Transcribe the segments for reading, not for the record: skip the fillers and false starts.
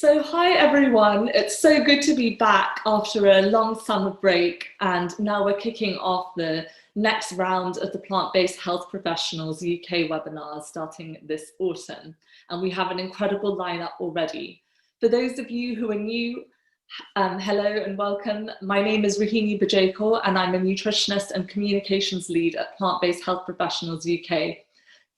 Hi everyone, it's so good to be back after a long summer break, and now we're kicking off the next round of the Plant-Based Health Professionals UK webinars starting this autumn, and we have an incredible lineup already. For those of you who are new, hello and welcome. My name is Rahini Bajekal and I'm a nutritionist and communications lead at Plant-Based Health Professionals UK.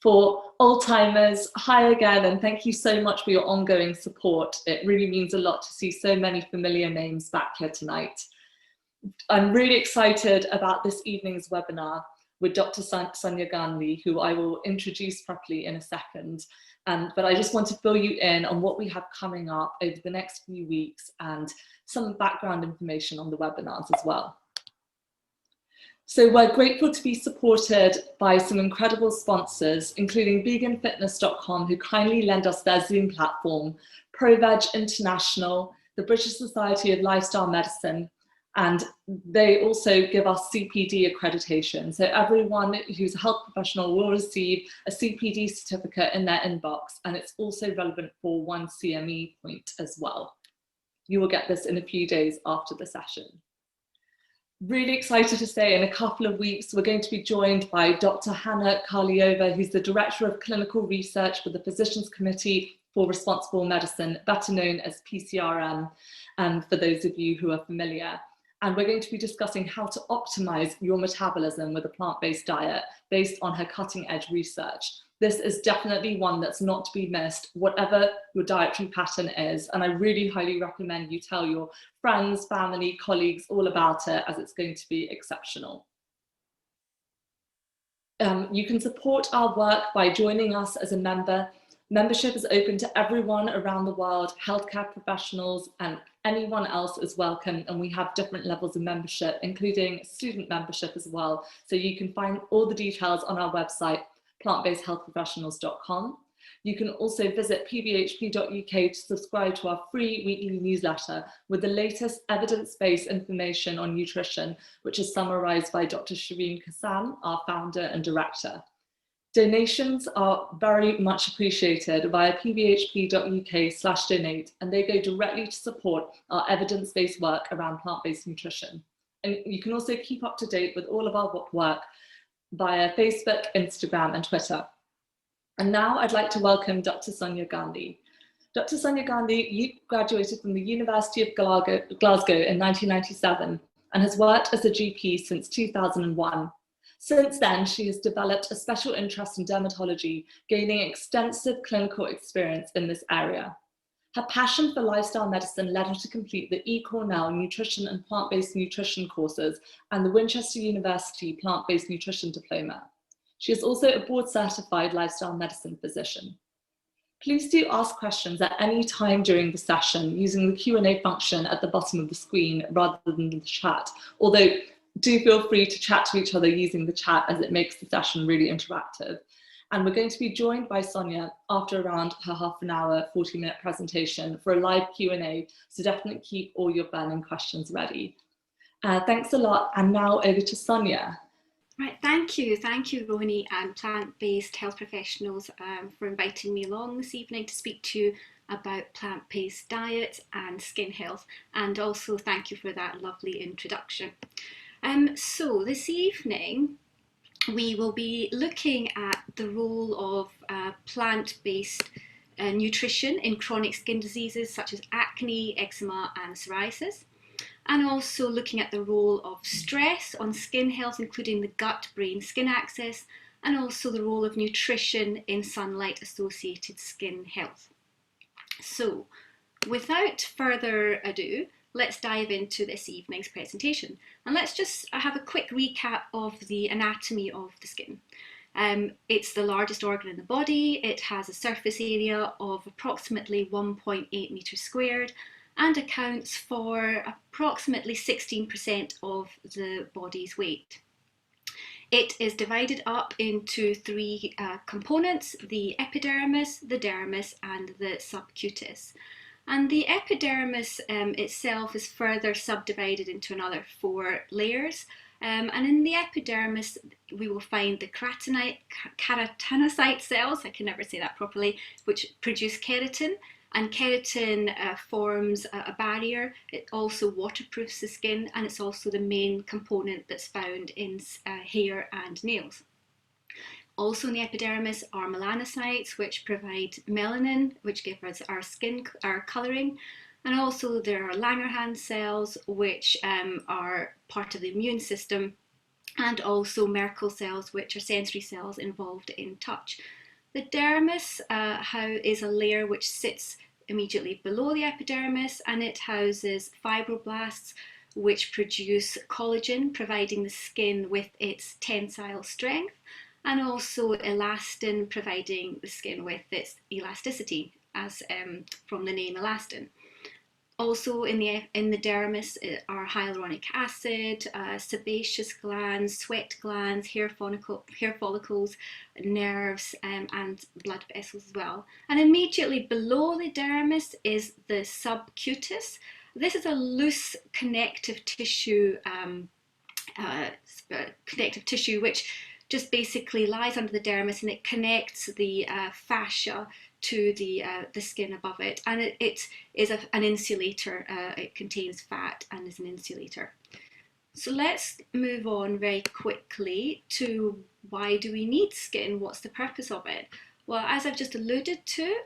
For old-timers, hi again, and thank you so much for your ongoing support. It really means a lot to see so many familiar names back here tonight. I'm really excited about this evening's webinar with Dr. Sonia Gandhi, who I will introduce properly in a second. But I just want to fill you in on what we have coming up over the next few weeks and some background information on the webinars as well. So we're grateful to be supported by some incredible sponsors, including veganfitness.com, who kindly lend us their Zoom platform, ProVeg International, the British Society of Lifestyle Medicine, and they also give us CPD accreditation. So everyone who's a health professional will receive a CPD certificate in their inbox, and it's also relevant for one CME point as well. You will get this in a few days after the session. Really excited to say in a couple of weeks, we're going to be joined by Dr. Hannah Karliova, who's the Director of Clinical Research for the Physicians Committee for Responsible Medicine, better known as PCRM, for those of you who are familiar. And we're going to be discussing how to optimize your metabolism with a plant-based diet based on her cutting-edge research. This is definitely one that's not to be missed, whatever your dietary pattern is. And I really highly recommend you tell your friends, family, colleagues all about it, as it's going to be exceptional. You can support our work by joining us as a member. Membership is open to everyone around the world. Healthcare professionals and anyone else is welcome, and we have different levels of membership, including student membership as well. So you can find all the details on our website, plantbasedhealthprofessionals.com. You can also visit pbhp.uk to subscribe to our free weekly newsletter with the latest evidence-based information on nutrition, which is summarised by Dr. Shireen Kassan, our founder and director. Donations are very much appreciated via pbhp.uk/donate, and they go directly to support our evidence-based work around plant-based nutrition. And you can also keep up to date with all of our work via Facebook, Instagram, and Twitter. And now I'd like to welcome Dr. Sonia Gandhi. Dr. Sonia Gandhi, you graduated from the University of Glasgow in 1997 and has worked as a GP since 2001. Since then, she has developed a special interest in dermatology, gaining extensive clinical experience in this area. Her passion for lifestyle medicine led her to complete the eCornell Nutrition and Plant-Based Nutrition courses and the Winchester University Plant-Based Nutrition Diploma. She is also a board-certified lifestyle medicine physician. Please do ask questions at any time during the session using the Q&A function at the bottom of the screen rather than the chat, although do feel free to chat to each other using the chat, as it makes the session really interactive. And we're going to be joined by Sonia after around her half an hour, 40-minute presentation for a live Q&A, so definitely keep all your burning questions ready. Thanks a lot, and now over to Sonia. Right, thank you, Rohini and Plant-Based Health Professionals for inviting me along this evening to speak to you about plant-based diets and skin health, and also thank you for that lovely introduction. So this evening we will be looking at the role of plant-based nutrition in chronic skin diseases such as acne, eczema and psoriasis, and also looking at the role of stress on skin health, including the gut-brain-skin axis, and also the role of nutrition in sunlight-associated skin health. So, without further ado, let's dive into this evening's presentation. And let's just have a quick recap of the anatomy of the skin. It's the largest organ in the body. It has a surface area of approximately 1.8 meters squared and accounts for approximately 16% of the body's weight. It is divided up into three components: the epidermis, the dermis, and the subcutis. And the epidermis itself is further subdivided into another 4 layers. And in the epidermis, we will find the keratinocyte cells, I can never say that properly, which produce keratin, And keratin forms a barrier. It also waterproofs the skin, and it's also the main component that's found in hair and nails. Also in the epidermis are melanocytes, which provide melanin, which give us our skin, our colouring. And also there are Langerhans cells, which are part of the immune system, and also Merkel cells, which are sensory cells involved in touch. The dermis is a layer which sits immediately below the epidermis, and it houses fibroblasts, which produce collagen, providing the skin with its tensile strength, and also elastin, providing the skin with its elasticity, as from the name elastin. Also in the dermis are hyaluronic acid, sebaceous glands, sweat glands, hair follicles, nerves, and blood vessels as well. And immediately below the dermis is the subcutis. This is a loose connective tissue, which just basically lies under the dermis, and it connects the fascia to the skin above it, and it is an insulator. It contains fat and is an insulator. So let's move on very quickly to why do we need skin? What's the purpose of it? Well, as I've just alluded to,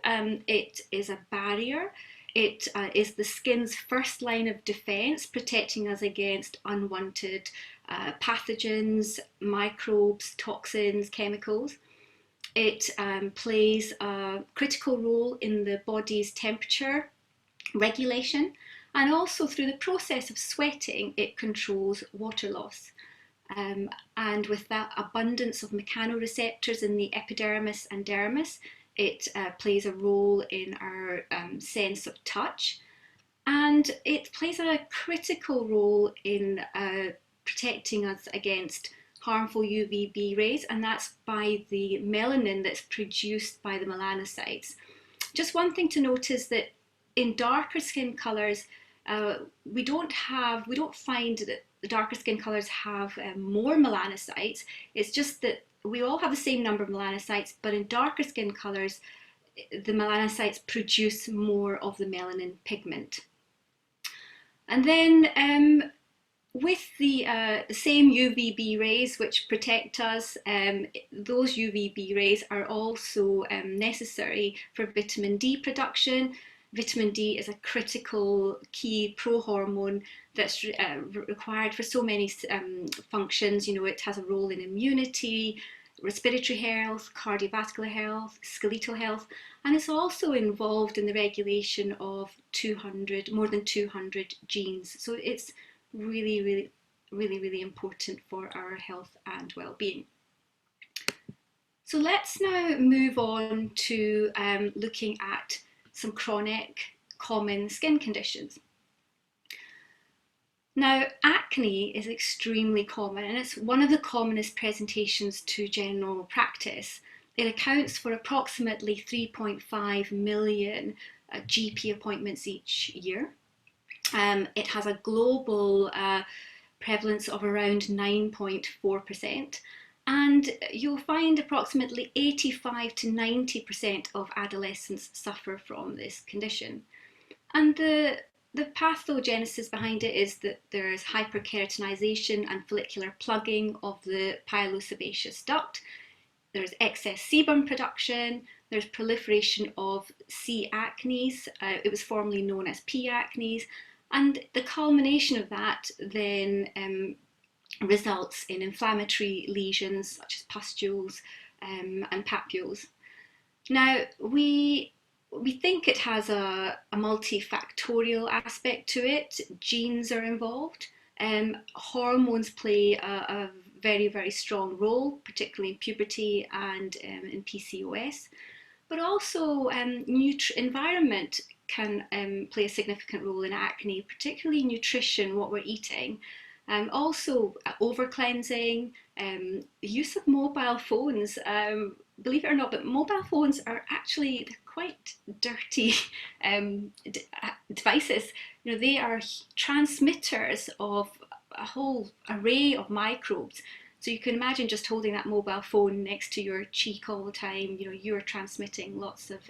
it is a barrier. It is the skin's first line of defense, protecting us against unwanted pathogens, microbes, toxins, chemicals. It plays a critical role in the body's temperature regulation, and also through the process of sweating, it controls water loss. And with that abundance of mechanoreceptors in the epidermis and dermis, it plays a role in our sense of touch, and it plays a critical role in protecting us against harmful UVB rays, and that's by the melanin that's produced by the melanocytes. Just one thing to note is that in darker skin colours, we don't find that the darker skin colours have more melanocytes. It's just that we all have the same number of melanocytes, but in darker skin colours, the melanocytes produce more of the melanin pigment. And then with the same UVB rays which protect us, those UVB rays are also necessary for vitamin D production. Vitamin D is a critical key prohormone that's required for so many functions. You know, it has a role in immunity, respiratory health, cardiovascular health, skeletal health, and it's also involved in the regulation of more than 200 genes. So it's really important for our health and well-being. So let's now move on to looking at some chronic common skin conditions. Now, acne is extremely common, and it's one of the commonest presentations to general practice. It accounts for approximately 3.5 million GP appointments each year. It has a global prevalence of around 9.4%, and you'll find approximately 85 to 90% of adolescents suffer from this condition. And the pathogenesis behind it is that there is hyperkeratinization and follicular plugging of the pilosebaceous duct. There's excess sebum production. There's proliferation of C. acnes. It was formerly known as P. acnes. And the culmination of that then results in inflammatory lesions such as pustules and papules. Now, we think it has a multifactorial aspect to it. Genes are involved. Hormones play a very strong role, particularly in puberty and in PCOS. But also environment can play a significant role in acne, particularly nutrition, what we're eating. Also over cleansing, the use of mobile phones. Believe it or not, but mobile phones are actually quite dirty devices. You know, they are transmitters of a whole array of microbes. So you can imagine just holding that mobile phone next to your cheek all the time. You know, you're transmitting lots of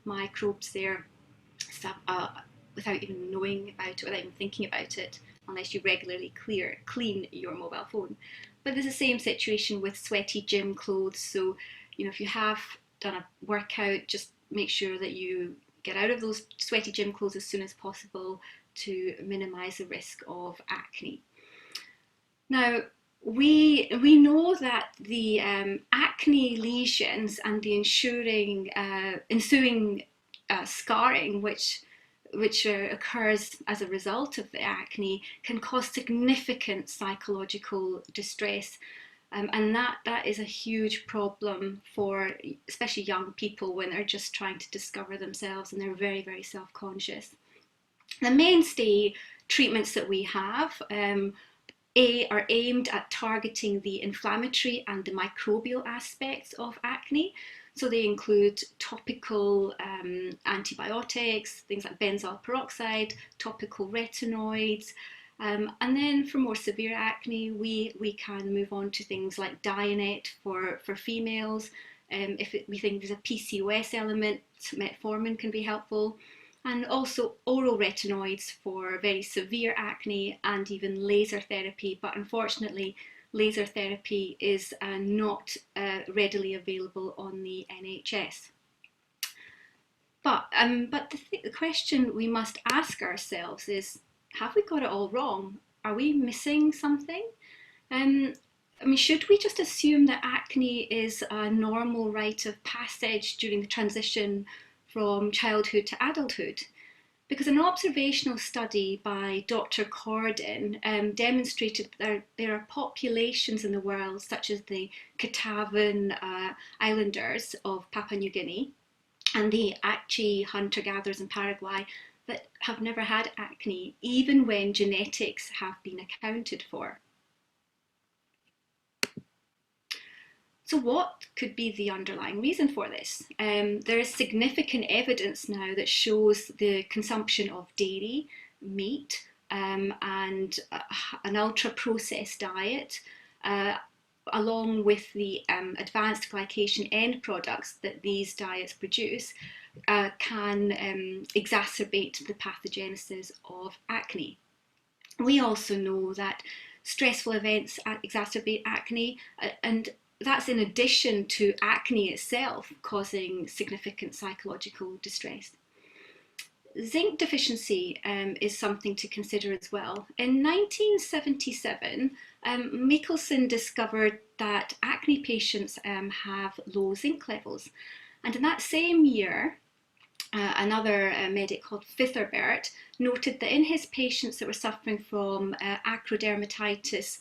microbes there. stuff without even knowing about it, without even thinking about it, unless you regularly clean your mobile phone. But there's the same situation with sweaty gym clothes. So, if you have done a workout, just make sure that you get out of those sweaty gym clothes as soon as possible to minimize the risk of acne. Now, we know that the acne lesions and the ensuing scarring, which occurs as a result of the acne, can cause significant psychological distress. And that is a huge problem for especially young people when they're just trying to discover themselves and they're very, very self-conscious. The mainstay treatments that we have are aimed at targeting the inflammatory and the microbial aspects of acne. So they include topical antibiotics, things like benzoyl peroxide, topical retinoids, and then for more severe acne, we can move on to things like Dianet for females. If we think there's a PCOS element, metformin can be helpful. And also oral retinoids for very severe acne, and even laser therapy. But unfortunately, laser therapy is not readily available on the NHS. But the question we must ask ourselves is, have we got it all wrong? Are we missing something? Should we just assume that acne is a normal rite of passage during the transition from childhood to adulthood? Because an observational study by Dr. Cordin demonstrated that there are populations in the world, such as the Kitavan Islanders of Papua New Guinea and the Achi hunter-gatherers in Paraguay, that have never had acne, even when genetics have been accounted for. So what could be the underlying reason for this? There is significant evidence now that shows the consumption of dairy, meat, and an ultra-processed diet, along with the advanced glycation end products that these diets produce, can exacerbate the pathogenesis of acne. We also know that stressful events exacerbate acne, and that's in addition to acne itself causing significant psychological distress. Zinc deficiency is something to consider as well. In 1977, Michelson discovered that acne patients have low zinc levels. And in that same year, another medic called Fitherbert noted that in his patients that were suffering from acrodermatitis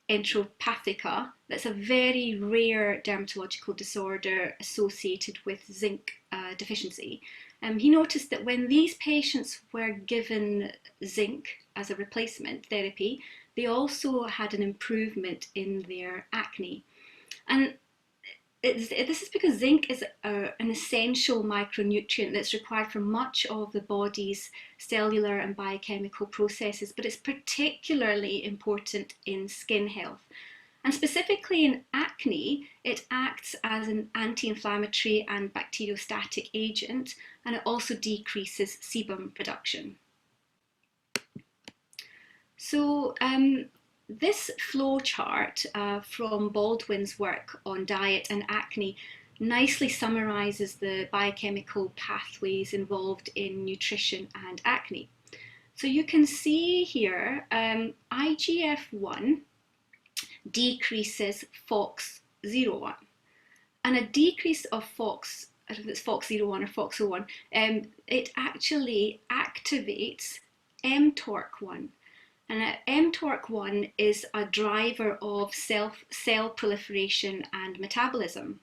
entropathica, that's a very rare dermatological disorder associated with zinc deficiency. He noticed that when these patients were given zinc as a replacement therapy, they also had an improvement in their acne. And this is because zinc is an essential micronutrient that's required for much of the body's cellular and biochemical processes, but it's particularly important in skin health. And specifically in acne, it acts as an anti-inflammatory and bacteriostatic agent, and it also decreases sebum production. So this flow chart from Baldwin's work on diet and acne nicely summarizes the biochemical pathways involved in nutrition and acne. So you can see here IGF-1 decreases FOXO1, and a decrease of FOX, I don't know if it's FOXO1 or FOXO1, it actually activates mTORC1. And mTORC1 is a driver of cell proliferation and metabolism.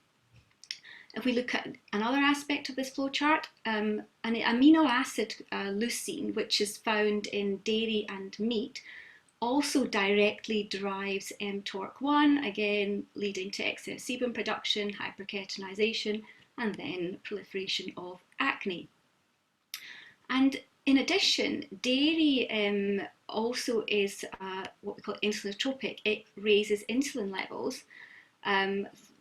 If we look at another aspect of this flowchart, an amino acid leucine, which is found in dairy and meat, also directly drives mTORC1, again leading to excess sebum production, hyperkeratinization, and then proliferation of acne. And in addition, dairy also is what we call insulinotropic. It raises insulin levels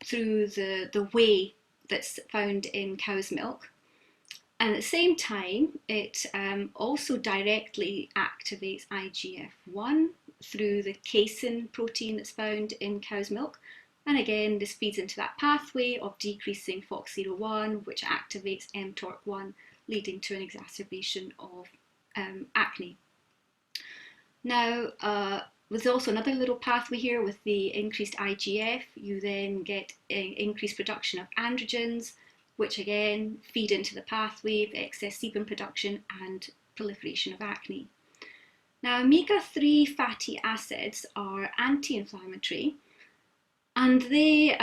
through the whey that's found in cow's milk. And at the same time, it also directly activates IGF-1 through the casein protein that's found in cow's milk. And again, this feeds into that pathway of decreasing FOXC01, which activates mTORC1, leading to an exacerbation of acne. Now, there's also another little pathway here with the increased IGF. You then get increased production of androgens, which again feed into the pathway of excess sebum production and proliferation of acne. Now, omega-3 fatty acids are anti-inflammatory, and they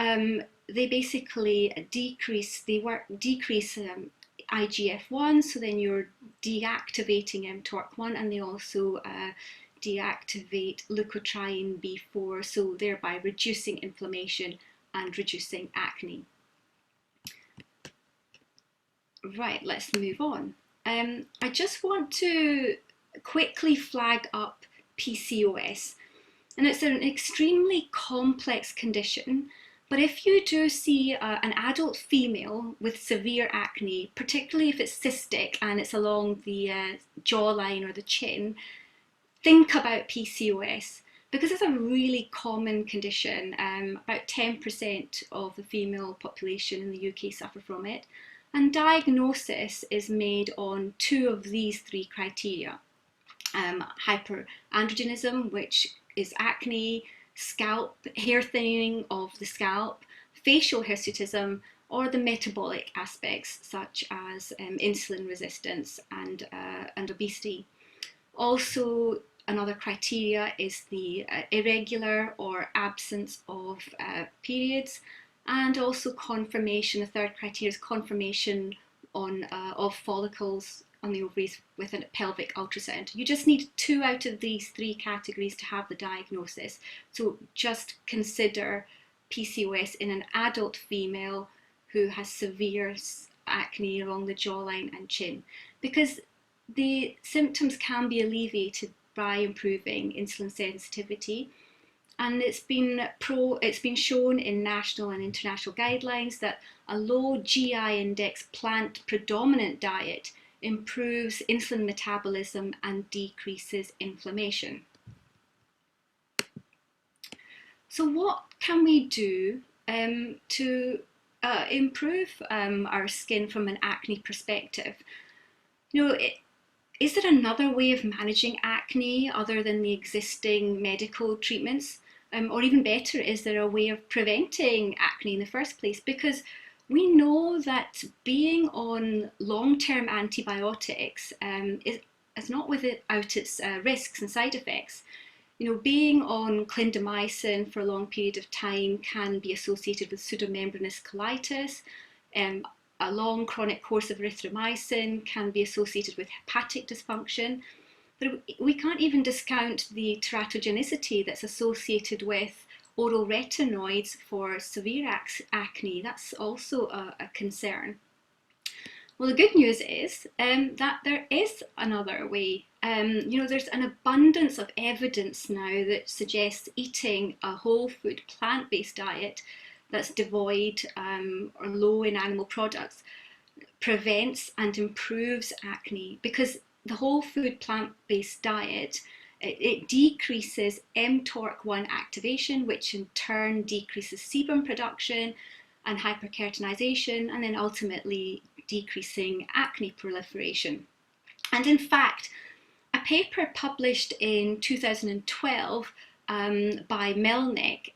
basically decrease IGF-1, so then you're deactivating mTORC1, and they also deactivate leukotriene B4, so thereby reducing inflammation and reducing acne. Right, let's move on. I just want to quickly flag up PCOS. And it's an extremely complex condition, but if you do see an adult female with severe acne, particularly if it's cystic and it's along the jawline or the chin, think about PCOS, because it's a really common condition. About 10% of the female population in the UK suffer from it, and diagnosis is made on 2 of these 3 criteria. Hyperandrogenism, which is acne, scalp, hair thinning of the scalp, facial hirsutism, or the metabolic aspects such as insulin resistance and obesity. Also, another criteria is the irregular or absence of periods, and also confirmation. The third criteria is confirmation of follicles on the ovaries with a pelvic ultrasound. You just need 2 out of these 3 categories to have the diagnosis. So just consider PCOS in an adult female who has severe acne along the jawline and chin, because the symptoms can be alleviated by improving insulin sensitivity. And it's been shown in national and international guidelines that a low GI index plant predominant diet improves insulin metabolism and decreases inflammation. So what can we do to improve our skin from an acne perspective? You know, is there another way of managing acne other than the existing medical treatments? Or even better, is there a way of preventing acne in the first place? Because we know that being on long-term antibiotics is not without its risks and side effects. You know, being on clindamycin for a long period of time can be associated with pseudomembranous colitis. A long chronic course of erythromycin can be associated with hepatic dysfunction. But we can't even discount the teratogenicity that's associated with oral retinoids for severe acne. That's also a concern. Well, the good news is that there is another way. You know, there's an abundance of evidence now that suggests eating a whole food plant-based diet that's devoid or low in animal products prevents and improves acne, because the whole food plant-based diet, it decreases mTORC1 activation, which in turn decreases sebum production and hyperkeratinization, and then ultimately decreasing acne proliferation. And in fact, a paper published in 2012 by Melnick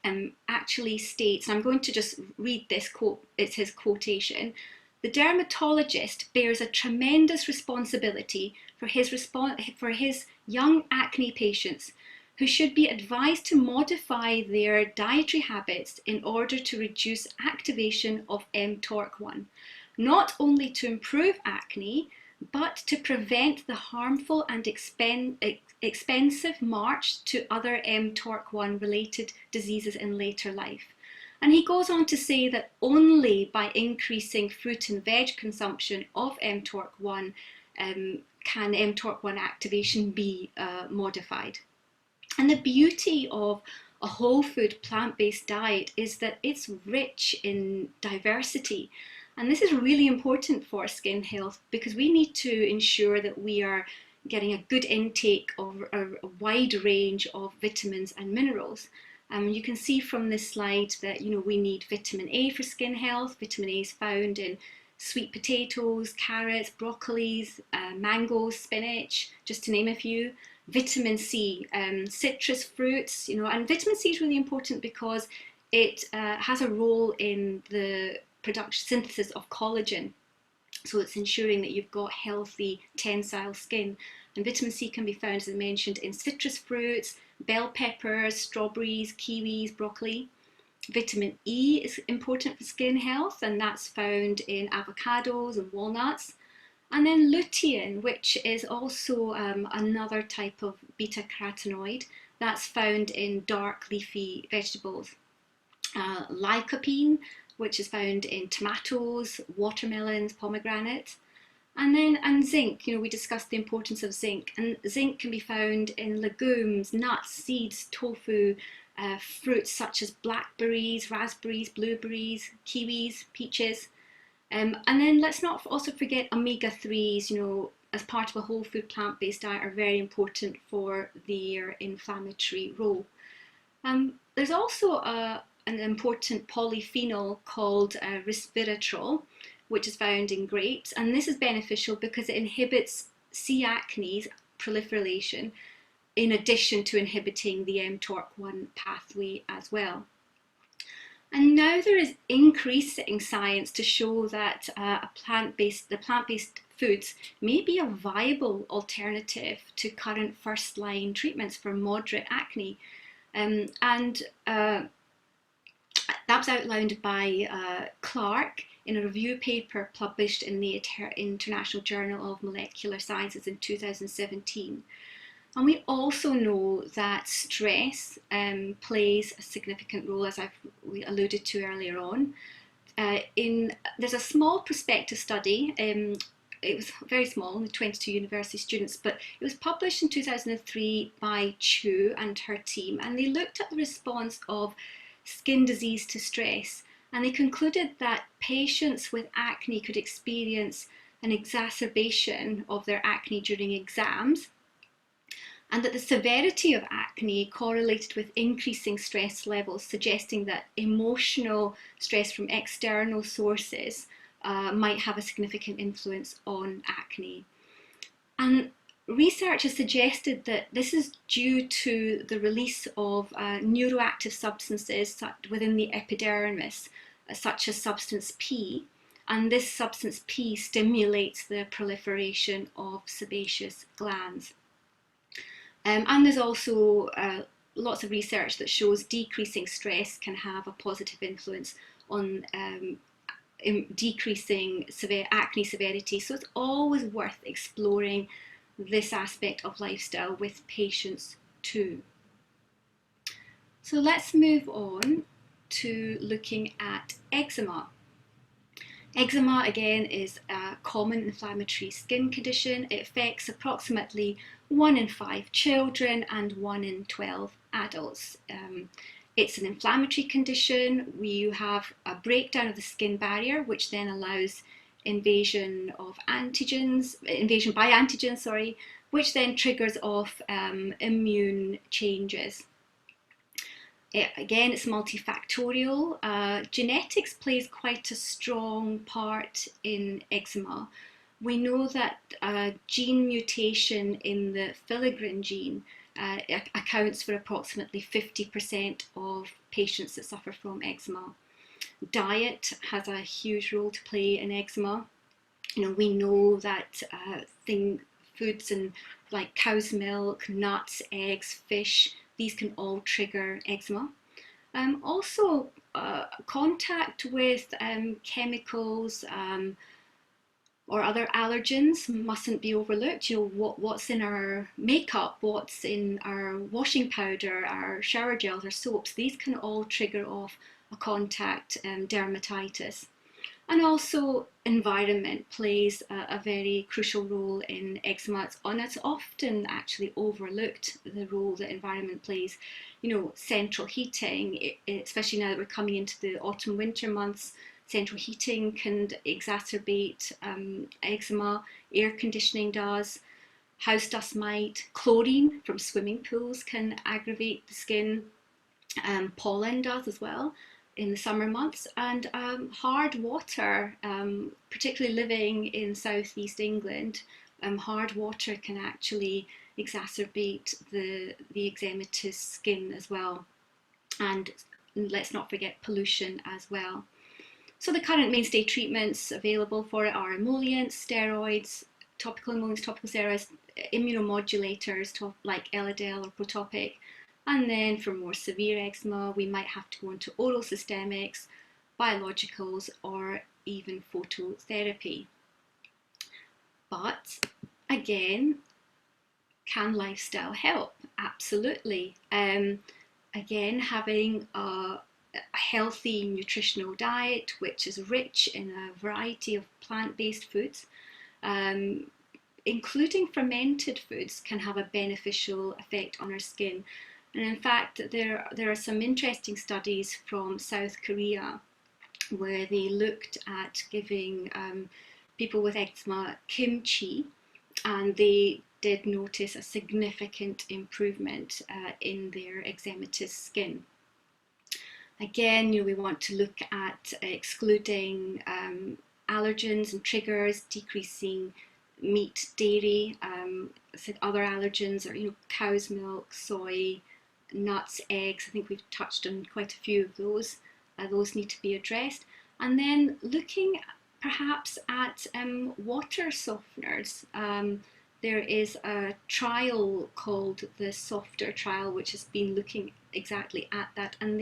actually states, and I'm going to just read this quote, it's his quotation: "The dermatologist bears a tremendous responsibility for his young acne patients, who should be advised to modify their dietary habits in order to reduce activation of mTORC1, not only to improve acne, but to prevent the harmful and expensive march to other mTORC1 related diseases in later life." And he goes on to say that only by increasing fruit and veg consumption of mTORC1 can mTORC1 activation be modified. And the beauty of a whole food plant-based diet is that it's rich in diversity. And this is really important for skin health because we need to ensure that we are getting a good intake of a wide range of vitamins and minerals. You can see from this slide that we need vitamin A for skin health. Vitamin A is found in sweet potatoes, carrots, broccolis, mangoes, spinach, just to name a few. Vitamin C, citrus fruits, and vitamin C is really important because it has a role in the synthesis of collagen. So it's ensuring that you've got healthy, tensile skin. And vitamin C can be found, as I mentioned, in citrus fruits, bell peppers, strawberries, kiwis, broccoli. Vitamin E is important for skin health, and that's found in avocados and walnuts. And then lutein, which is also another type of beta-carotenoid, that's found in dark leafy vegetables. Lycopene, which is found in tomatoes, watermelons, pomegranates. And zinc, we discussed the importance of zinc, and zinc can be found in legumes, nuts, seeds, tofu, fruits such as blackberries, raspberries, blueberries, kiwis, peaches. And then let's not also forget omega-3s, as part of a whole food plant-based diet, are very important for their inflammatory role. There's also an important polyphenol called resveratrol, which is found in grapes, and this is beneficial because it inhibits C. acnes proliferation in addition to inhibiting the mTORC1 pathway as well. And now there is increasing science to show that the plant-based foods may be a viable alternative to current first-line treatments for moderate acne. That was outlined by Clark in a review paper published in the International Journal of Molecular Sciences in 2017. And we also know that stress plays a significant role, as we alluded to earlier on. There's a small prospective study, it was very small, only 22 university students, but it was published in 2003 by Chu and her team, and they looked at the response of skin disease to stress, and they concluded that patients with acne could experience an exacerbation of their acne during exams, and that the severity of acne correlated with increasing stress levels, suggesting that emotional stress from external sources might have a significant influence on acne. And research has suggested that this is due to the release of neuroactive substances within the epidermis, such as substance P, and this substance P stimulates the proliferation of sebaceous glands. And there's also lots of research that shows decreasing stress can have a positive influence on decreasing acne severity. So it's always worth exploring this aspect of lifestyle with patients too. So let's move on to looking at eczema. Eczema, again, is a common inflammatory skin condition. It affects approximately 1 in 5 children and 1 in 12 adults. It's an inflammatory condition. We have a breakdown of the skin barrier, which then allows invasion by antigens, which then triggers off immune changes. Again, it's multifactorial. Genetics plays quite a strong part in eczema. We know that gene mutation in the filaggrin gene accounts for approximately 50% of patients that suffer from eczema. Diet has a huge role to play in eczema. We know that foods like cow's milk, nuts, eggs, fish, these can all trigger eczema. Also, contact with chemicals or other allergens mustn't be overlooked. What's in our makeup, what's in our washing powder, our shower gels, our soaps, these can all trigger off a contact dermatitis. And also environment plays a very crucial role in eczema, and it's often actually overlooked, the role that environment plays. Central heating, especially now that we're coming into the autumn winter months, Central heating can exacerbate eczema, air conditioning does, house dust mite, chlorine from swimming pools can aggravate the skin, pollen does as well in the summer months, and hard water, particularly living in southeast England, hard water can actually exacerbate the eczematous skin as well. And let's not forget pollution as well. So the current mainstay treatments available for it are emollients, steroids, topical emollients, topical steroids, immunomodulators like Elidel or Protopic. And then for more severe eczema, we might have to go into oral systemics, biologicals, or even phototherapy. But again, can lifestyle help? Absolutely. Again, having a healthy nutritional diet which is rich in a variety of plant-based foods, including fermented foods, can have a beneficial effect on our skin. And in fact, there are some interesting studies from South Korea where they looked at giving people with eczema kimchi, and they did notice a significant improvement in their eczematous skin. Again, we want to look at excluding allergens and triggers, decreasing meat, dairy, other allergens are cow's milk, soy, nuts, eggs. I think we've touched on quite a few of those. Those need to be addressed. And then looking perhaps at water softeners. There is a trial called the Softer trial, which has been looking exactly at that, and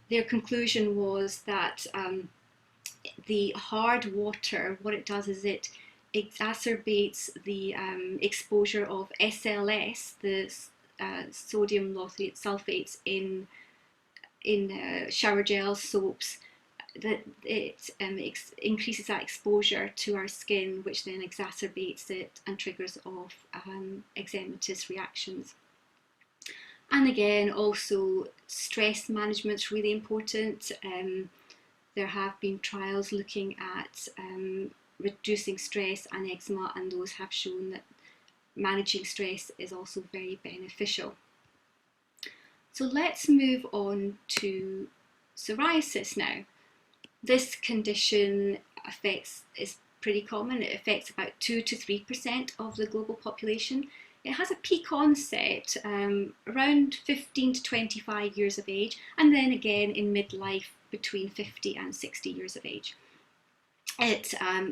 their conclusion was that the hard water, what it does is it exacerbates the exposure of SLS, the sodium lauryl sulfates in shower gels, soaps, that it increases that exposure to our skin, which then exacerbates it and triggers off eczematous reactions. And again, also stress management is really important. There have been trials looking at reducing stress and eczema, and those have shown that managing stress is also very beneficial. So let's move on to psoriasis now. This condition is pretty common. It affects about 2 to 3% of the global population. It has a peak onset around 15 to 25 years of age, and then again in midlife between 50 and 60 years of age.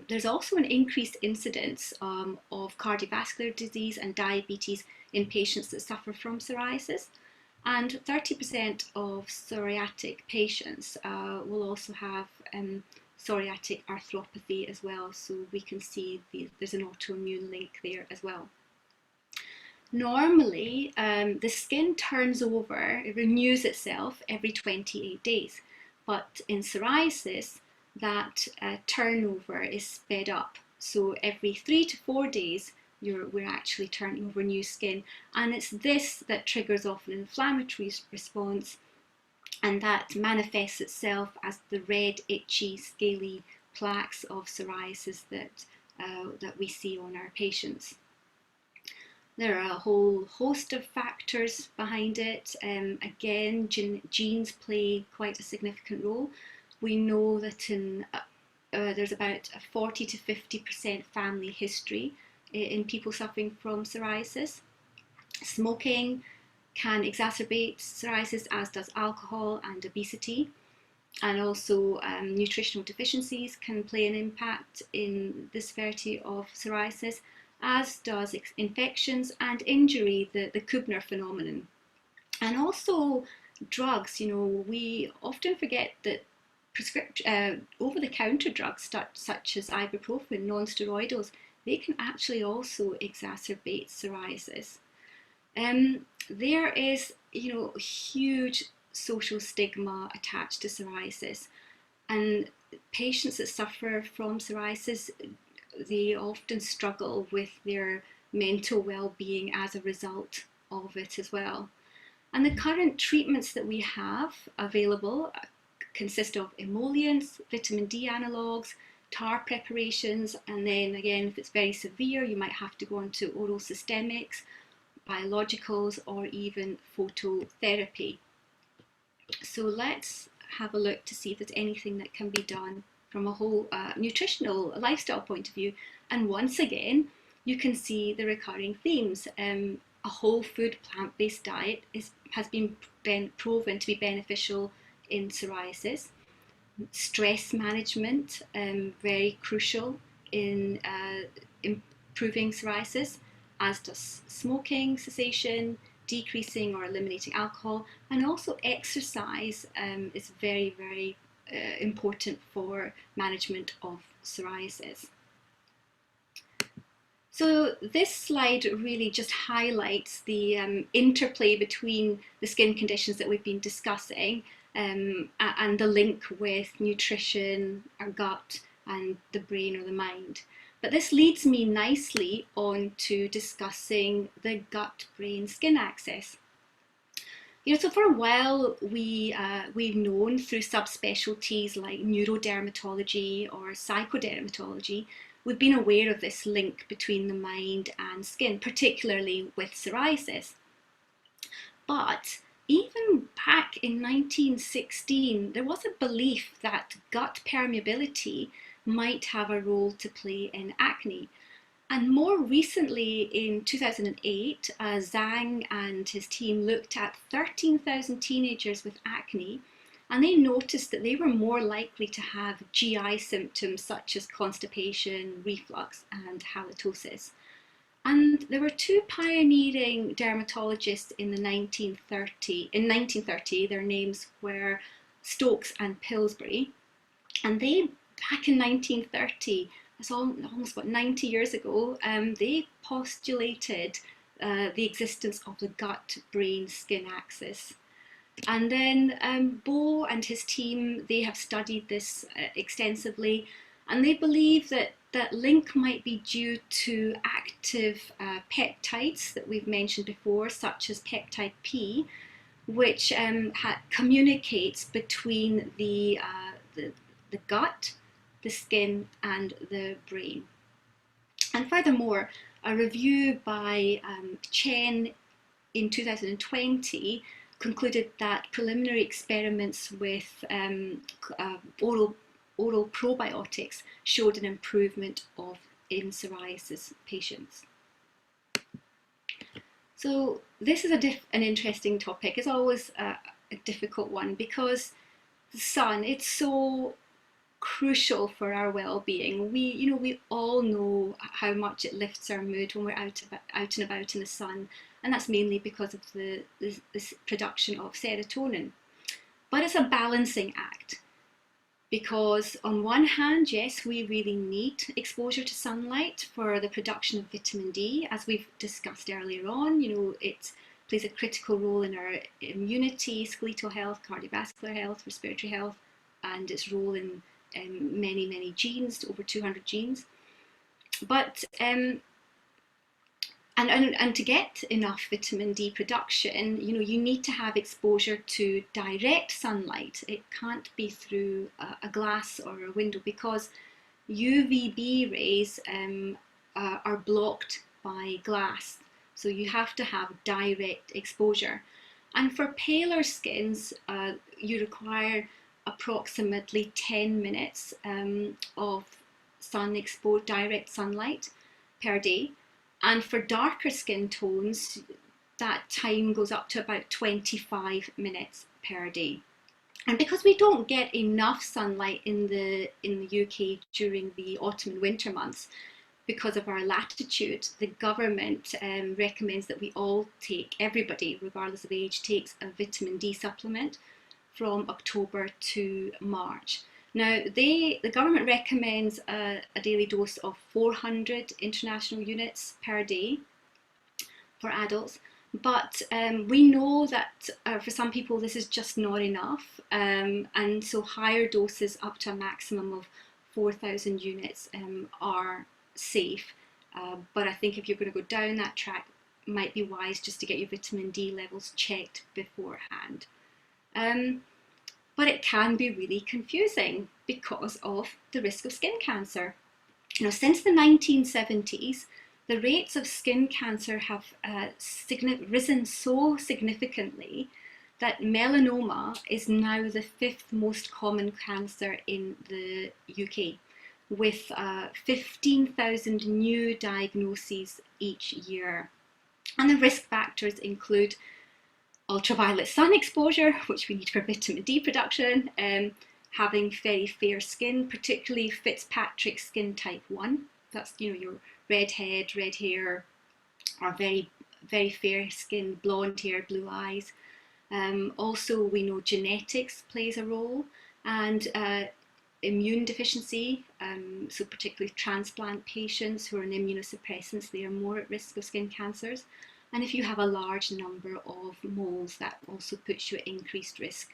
There's also an increased incidence of cardiovascular disease and diabetes in patients that suffer from psoriasis. And 30% of psoriatic patients will also have psoriatic arthropathy as well. So we can see there's an autoimmune link there as well. Normally, the skin turns over, it renews itself every 28 days. But in psoriasis, that turnover is sped up. So every 3 to 4 days, we're actually turning over new skin, and it's this that triggers off an inflammatory response, and that manifests itself as the red, itchy, scaly plaques of psoriasis that we see on our patients. There are a whole host of factors behind it. Again, genes play quite a significant role. We know that there's about a 40 to 50% family history in people suffering from psoriasis. Smoking can exacerbate psoriasis, as does alcohol and obesity. And also nutritional deficiencies can play an impact in the severity of psoriasis, as does infections and injury, the Kubner phenomenon. And also drugs. We often forget that over-the-counter drugs such as ibuprofen, non-steroidals, they can actually also exacerbate psoriasis. There is, huge social stigma attached to psoriasis, and patients that suffer from psoriasis, they often struggle with their mental well-being as a result of it as well. And the current treatments that we have available consist of emollients, vitamin D analogues, tar preparations, and then again, if it's very severe, you might have to go on to oral systemics, biologicals, or even phototherapy. So let's have a look to see if there's anything that can be done from a whole nutritional lifestyle point of view. And once again, you can see the recurring themes. A whole food plant-based diet has been proven to be beneficial in psoriasis. Stress management, very crucial in improving psoriasis, as does smoking cessation, decreasing or eliminating alcohol, and also exercise is very, very important for management of psoriasis. So this slide really just highlights the interplay between the skin conditions that we've been discussing and the link with nutrition, our gut, and the brain or the mind. But this leads me nicely on to discussing the gut-brain-skin axis. So for a while we've known through subspecialties like neurodermatology or psychodermatology, we've been aware of this link between the mind and skin, particularly with psoriasis. But even back in 1916, there was a belief that gut permeability might have a role to play in acne. And more recently, in 2008, Zhang and his team looked at 13,000 teenagers with acne, and they noticed that they were more likely to have GI symptoms such as constipation, reflux, and halitosis. And there were two pioneering dermatologists in 1930, their names were Stokes and Pillsbury, and they, back in 1930, that's almost 90 years ago, they postulated the existence of the gut-brain-skin axis. And then Bo and his team, they have studied this extensively, and they believe that that link might be due to active peptides that we've mentioned before, such as peptide P, which communicates between the gut, the skin, and the brain. And furthermore, a review by Chen in 2020 concluded that preliminary experiments with oral probiotics showed an improvement in psoriasis patients. So this is an interesting topic. It's always a difficult one because the sun, it's so crucial for our well-being. We all know how much it lifts our mood when we're out and about in the sun, and that's mainly because of the production of serotonin. But it's a balancing act, because on one hand, yes, we really need exposure to sunlight for the production of vitamin D, as we've discussed earlier on. It plays a critical role in our immunity, skeletal health, cardiovascular health, respiratory health, and its role in many, many genes, over 200 genes. But and to get enough vitamin D production, you need to have exposure to direct sunlight. It can't be through a glass or a window, because UVB rays are blocked by glass. So you have to have direct exposure. And for paler skins, you require approximately 10 minutes of direct sunlight per day. And for darker skin tones, that time goes up to about 25 minutes per day. And because we don't get enough sunlight in the UK during the autumn and winter months, because of our latitude, the government recommends that everybody, regardless of age, takes a vitamin D supplement from October to March. Now, the government recommends a daily dose of 400 international units per day for adults, but we know that for some people this is just not enough, and so higher doses up to a maximum of 4,000 units are safe. But I think if you're going to go down that track, it might be wise just to get your vitamin D levels checked beforehand. but it can be really confusing because of the risk of skin cancer. Since the 1970s, the rates of skin cancer have risen so significantly that melanoma is now the 5th most common cancer in the UK, with 15,000 new diagnoses each year. And the risk factors include ultraviolet sun exposure, which we need for vitamin D production, having very fair skin, particularly Fitzpatrick skin type 1. That's, your red head, red hair, or very, very fair skin, blonde hair, blue eyes. Also, we know genetics plays a role, and immune deficiency, so particularly transplant patients who are on immunosuppressants, they are more at risk of skin cancers. And if you have a large number of moles, that also puts you at increased risk.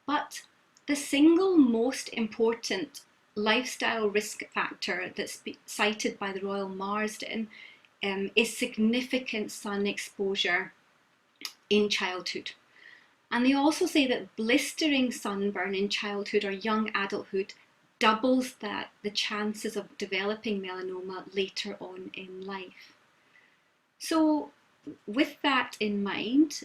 But the single most important lifestyle risk factor that's cited by the Royal Marsden is significant sun exposure in childhood. And they also say that blistering sunburn in childhood or young adulthood doubles the chances of developing melanoma later on in life. So with that in mind,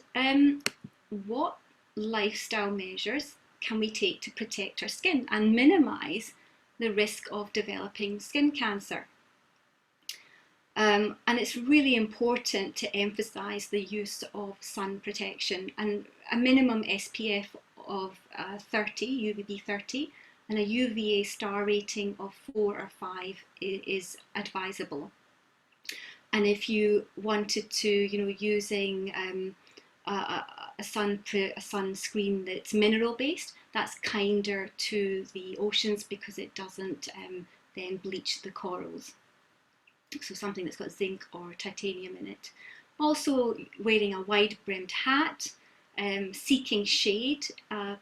what lifestyle measures can we take to protect our skin and minimise the risk of developing skin cancer? And it's really important to emphasise the use of sun protection, and a minimum SPF of 30, UVB 30, and a UVA star rating of 4 or 5 is advisable. And if you wanted to, using a sunscreen that's mineral based, that's kinder to the oceans because it doesn't then bleach the corals. So something that's got zinc or titanium in it. Also wearing a wide brimmed hat, seeking shade,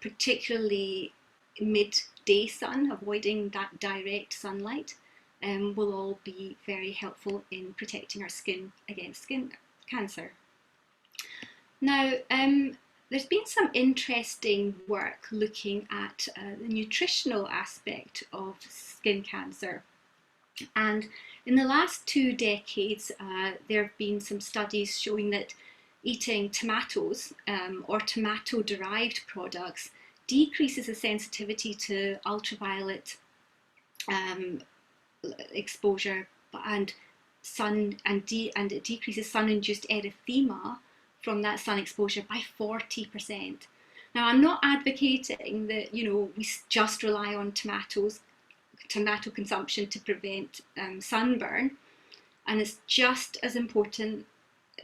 particularly midday sun, avoiding that direct sunlight, will all be very helpful in protecting our skin against skin cancer. Now, there's been some interesting work looking at the nutritional aspect of skin cancer. And in the last 2 decades, there have been some studies showing that eating tomatoes or tomato-derived products decreases the sensitivity to ultraviolet exposure and it decreases sun-induced erythema from that sun exposure by 40%. Now, I'm not advocating that we just rely on tomato consumption to prevent sunburn, and it's just as important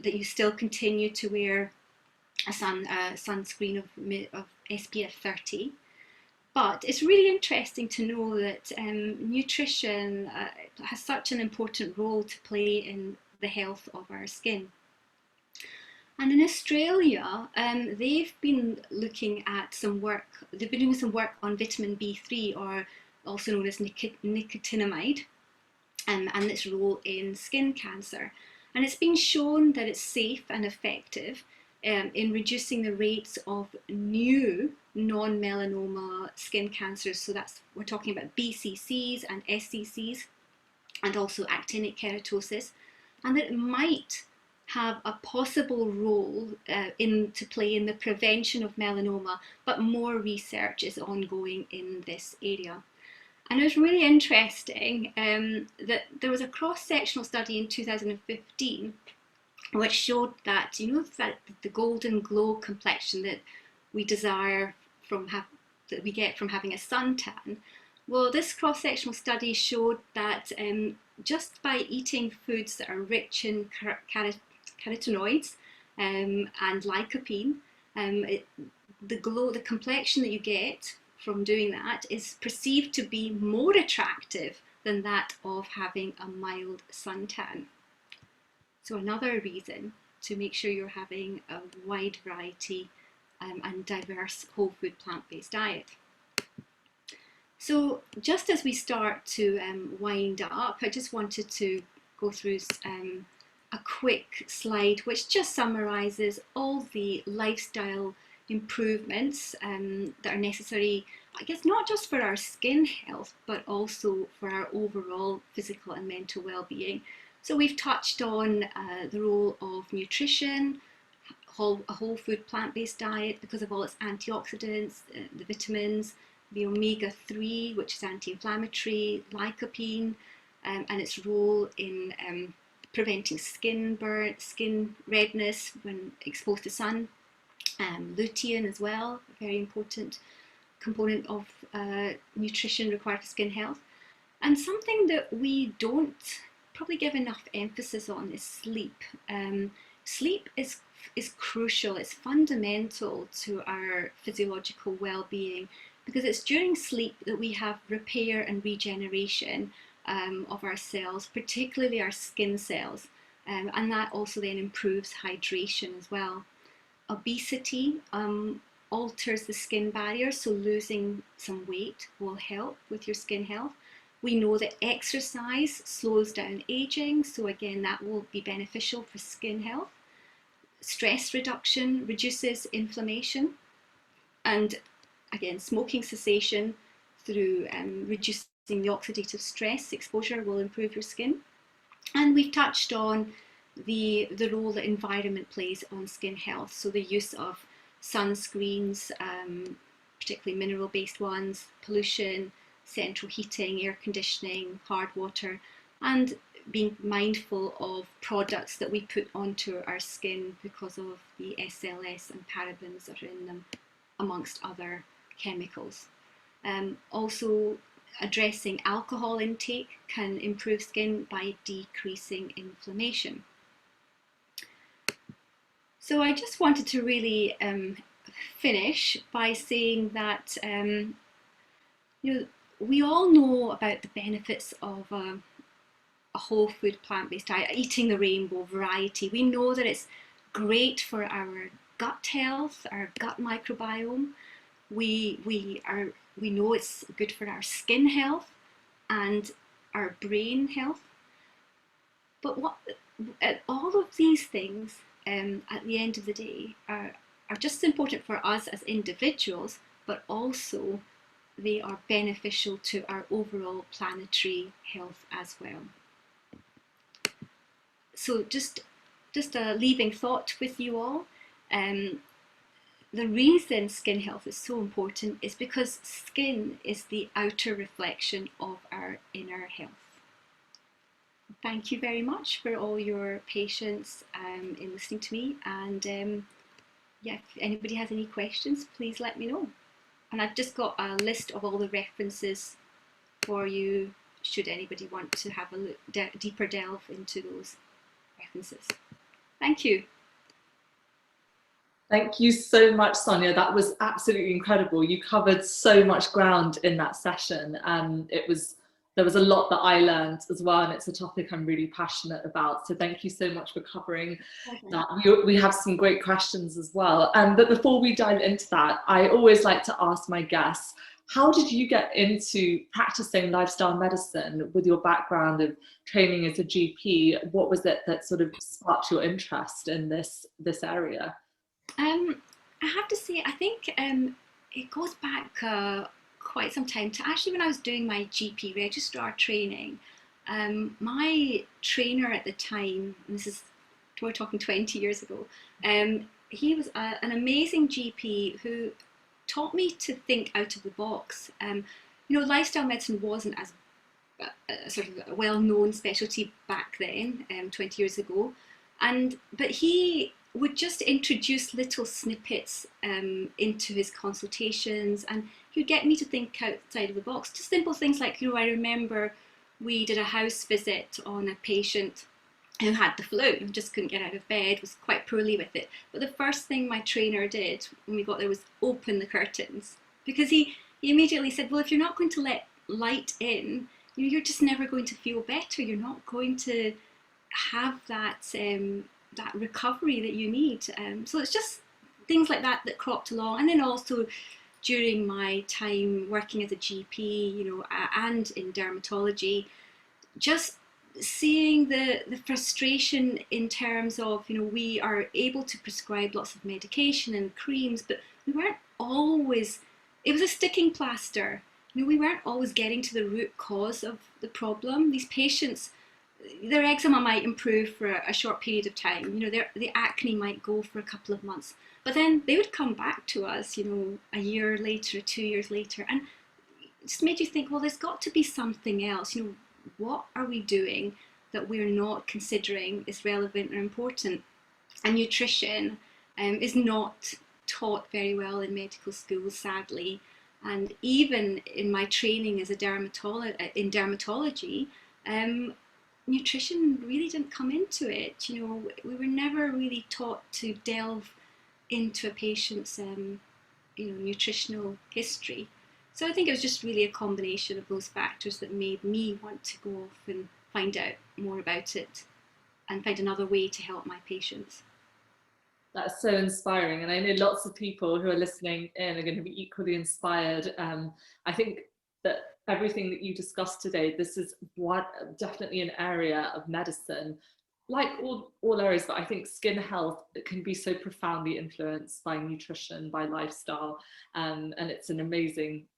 that you still continue to wear a sunscreen of SPF 30. But it's really interesting to know that nutrition has such an important role to play in the health of our skin. And in Australia, they've been looking at they've been doing some work on vitamin B3, or also known as nicotinamide, and its role in skin cancer. And it's been shown that it's safe and effective in reducing the rates of new non-melanoma skin cancers. So we're talking about BCCs and SCCs, and also actinic keratosis, and that it might have a possible role to play in the prevention of melanoma, but more research is ongoing in this area. And it was really interesting that there was a cross-sectional study in 2015 which showed that, that the golden glow complexion that we desire that we get from having a suntan. Well, this cross-sectional study showed that just by eating foods that are rich in carotenoids and lycopene, the complexion that you get from doing that is perceived to be more attractive than that of having a mild suntan. So another reason to make sure you're having a wide variety and diverse whole food plant-based diet. So just as we start to wind up, I just wanted to go through a quick slide which just summarises all the lifestyle improvements that are necessary, I guess, not just for our skin health, but also for our overall physical and mental well-being. So we've touched on the role of nutrition, a whole food plant-based diet because of all its antioxidants, the vitamins, the omega-3, which is anti-inflammatory, lycopene, and its role in preventing skin burn, skin redness when exposed to sun. Lutein as well, a very important component of nutrition required for skin health. And something that we don't probably give enough emphasis on is sleep. Sleep is crucial, it's fundamental to our physiological well-being, because it's during sleep that we have repair and regeneration of our cells, particularly our skin cells, and that also then improves hydration as well. Obesity alters the skin barrier, so losing some weight will help with your skin health. We know that exercise slows down aging, so again that will be beneficial for skin health. Stress reduction reduces inflammation, and again smoking cessation through reducing the oxidative stress exposure will improve your skin. And we've touched on the role that environment plays on skin health, so the use of sunscreens, particularly mineral-based ones, pollution, central heating, air conditioning, hard water, and being mindful of products that we put onto our skin because of the SLS and parabens that are in them, amongst other chemicals. Also, addressing alcohol intake can improve skin by decreasing inflammation. So I just wanted to really finish by saying that we all know about the benefits of a whole food plant-based diet, eating the rainbow variety. We know that it's great for our gut health, our gut microbiome. We know it's good for our skin health and our brain health. But all of these things, at the end of the day, are just important for us as individuals, but also they are beneficial to our overall planetary health as well. So just a leaving thought with you all. The reason skin health is so important is because skin is the outer reflection of our inner health. Thank you very much for all your patience in listening to me, and yeah, if anybody has any questions, please let me know. And I've just got a list of all the references for you should anybody want to have a deeper delve into those references. Thank you. Thank you so much, Sonia. That was absolutely incredible. You covered so much ground in that session, and there was a lot that I learned as well, and it's a topic I'm really passionate about. So thank you so much for covering that. We have some great questions as well. But before we dive into that, I always like to ask my guests, how did you get into practicing lifestyle medicine with your background of training as a GP? What was it that sort of sparked your interest in this area? I have to say, I think it goes back quite some time to actually when I was doing my GP registrar training. My trainer at the time, and we're talking 20 years ago, he was an amazing GP who taught me to think out of the box. Lifestyle medicine wasn't as sort of a well-known specialty back then, 20 years ago, but he would just introduce little snippets into his consultations, and he would get me to think outside of the box. Just simple things like, I remember we did a house visit on a patient who had the flu and just couldn't get out of bed, was quite poorly with it. But the first thing my trainer did when we got there was open the curtains, because he immediately said, well, if you're not going to let light in, you're just never going to feel better. You're not going to have that recovery that you need. So it's just things like that cropped along. And then also during my time working as a GP, and in dermatology, just seeing the frustration in terms of, we are able to prescribe lots of medication and creams, but we weren't always, it was a sticking plaster. We weren't always getting to the root cause of the problem. These patients, their eczema might improve for a short period of time. The acne might go for a couple of months, but then they would come back to us, a year later, 2 years later, and it just made you think, well, there's got to be something else. What are we doing that we're not considering is relevant or important? And nutrition is not taught very well in medical schools, sadly. And even in my training as a dermatology, nutrition really didn't come into it. We were never really taught to delve into a patient's nutritional history. So I think it was just really a combination of those factors that made me want to go off and find out more about it and find another way to help my patients. That's so inspiring, and I know lots of people who are listening in are going to be equally inspired. I think that everything that you discussed today, this is definitely an area of medicine, like all areas, but I think skin health can be so profoundly influenced by nutrition, by lifestyle, and it's an amazing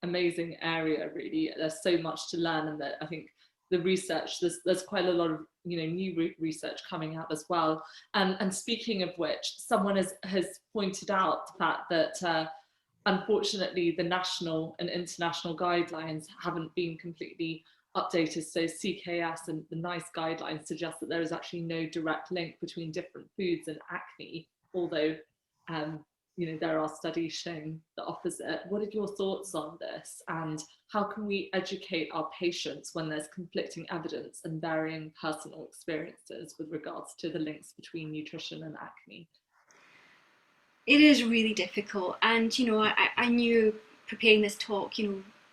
area, really. There's so much to learn, and that I think the research, there's quite a lot of new research coming out as well. And speaking of which, someone has pointed out the fact that unfortunately the national and international guidelines haven't been completely updated. So CKS and the NICE guidelines suggest that there is actually no direct link between different foods and acne, although there are studies showing the opposite. What are your thoughts on this, and how can we educate our patients when there's conflicting evidence and varying personal experiences with regards to the links between nutrition and acne? It is really difficult, and I knew preparing this talk,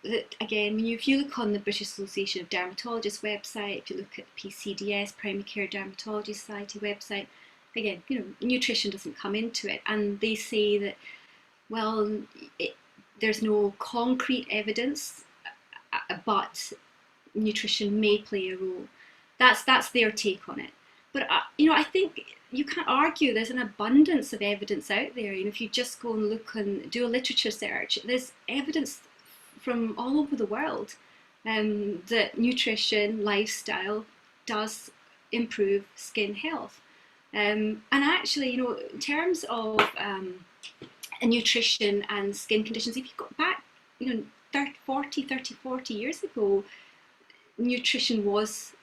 that again, if you look on the British Association of Dermatologists website, if you look at the PCDS, Primary Care Dermatology Society website, again, nutrition doesn't come into it, and they say that, well, there's no concrete evidence, but nutrition may play a role. That's their take on it. But I think you can't argue. There's an abundance of evidence out there. If you just go and look and do a literature search, there's evidence from all over the world that nutrition, lifestyle does improve skin health. And actually, in terms of nutrition and skin conditions, if you go back, 40 years ago, nutrition was